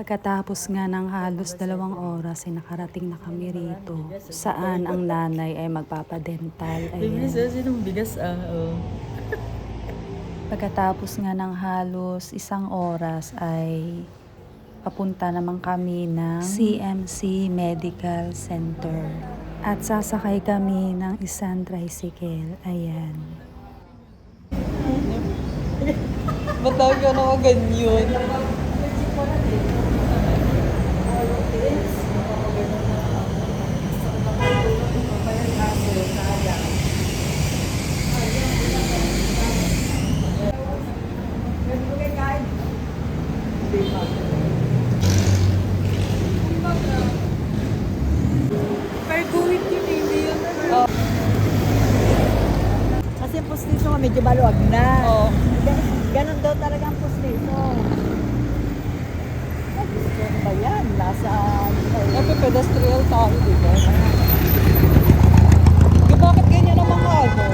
Pagkatapos nga ng halos 2 oras ay nakarating na kami rito. Saan ang nanay ay magpapadental. Bibilis Ayan. kasi ng bigas oh. Pagkatapos nga ng halos 1 oras ay papunta naman kami ng CMC Medical Center. At sasakay kami ng isang tricycle. Ayan. Matawag ka na ganyan. Kasi yung pustiso nga medyo maluwag na. Oo. Ganon daw talaga ang pustiso. Ay, gusto ko ba yan? Nasa... Pedestrian tayo, di ba? Bakit ganyan ang mga ano?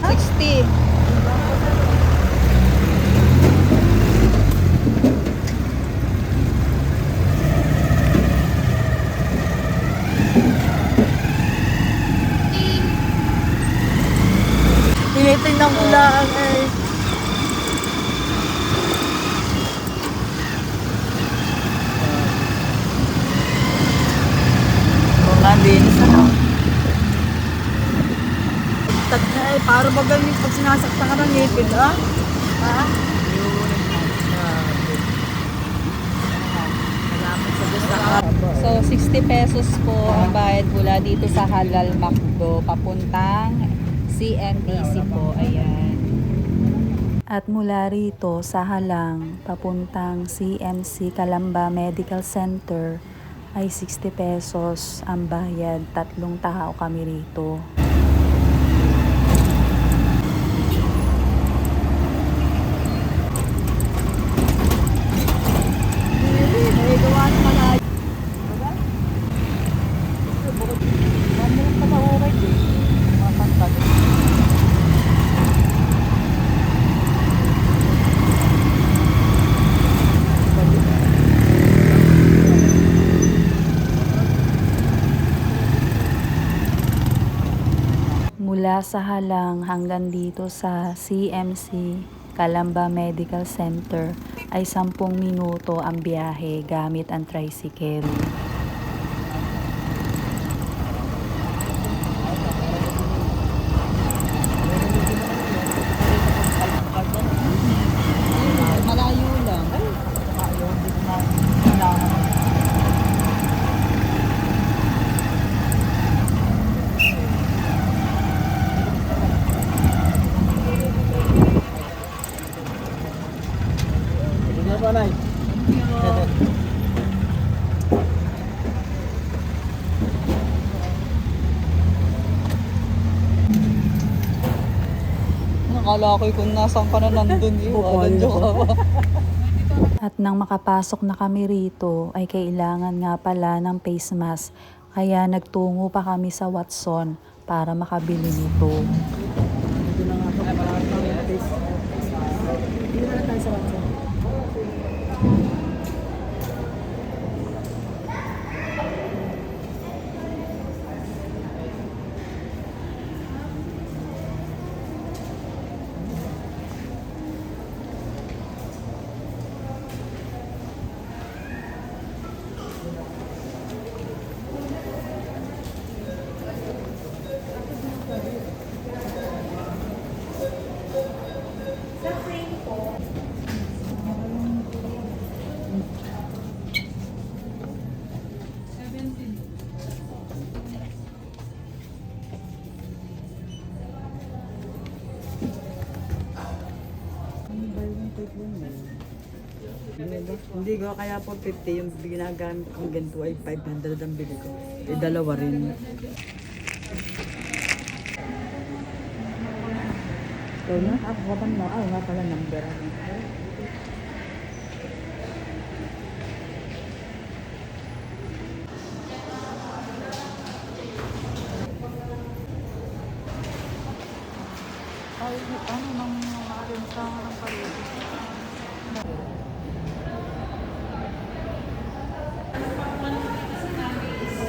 60. Tinitingnan ko lang eh. Mga linis ano? Para ba ganyan pag sinasakta ka ng ngipin, ha? Ha? So, 60 pesos po ang bayad mula dito sa Halal Macdo papuntang CMDC po. Ayan. At mula rito sa Halang, papuntang CMC Calamba Medical Center ay 60 pesos ang bayad. 3 tao kami rito. Nagawa naman na. Diba? Mamulong pa sa ukay eh. Mga pantag. Mula sa Halang hanggang dito sa CMC Calamba Medical Center ay 10 minuto ang biyahe gamit ang tricycle. Malayo lang. Ayaw, hindi ko na kailangan. Nakala ko kung nasan ka na nandun eh. Nandiyan ka pa. At nang makapasok na kami rito ay kailangan nga pala ng face mask. Kaya nagtungo pa kami sa Watson para makabili nito. Hindi na nga pala parang face. Hindi na tayo sa WhatsApp. Hindi ko kaya 450 yung ginagamit kong ganito ay 500 ang bili ko. Eh, dalawa rin. So na, ako ka ba na? Nga pala number. Ay, ano nang nakalimsa ng paligid.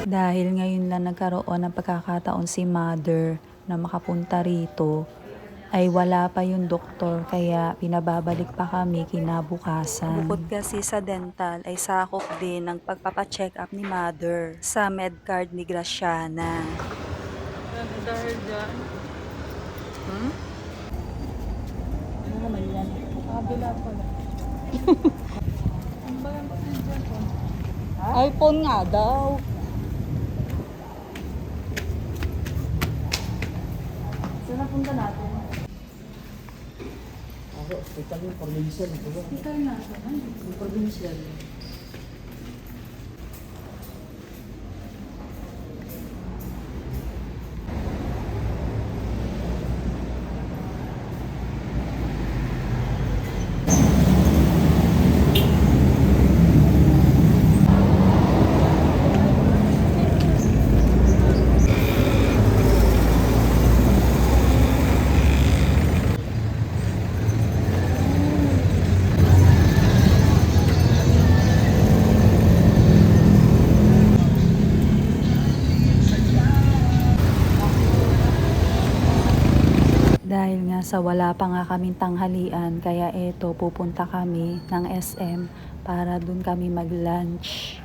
Dahil ngayon lang nagkaroon ng pagkakataon si mother na makapunta rito, ay wala pa yung doktor kaya pinababalik pa kami kinabukasan. Bukod kasi sa dental ay sakop din ng pagpapacheck up ni mother sa medcard ni Graciana. Dahil dyan. Ano naman yan? Kabila pala. iPhone nga daw. Saan napunta natin? Ako, hospital yung provincial. Hospital natin. Yung provincial. Dahil nga sa wala pa nga kaming tanghalian, kaya eto pupunta kami ng SM para dun kami mag-lunch.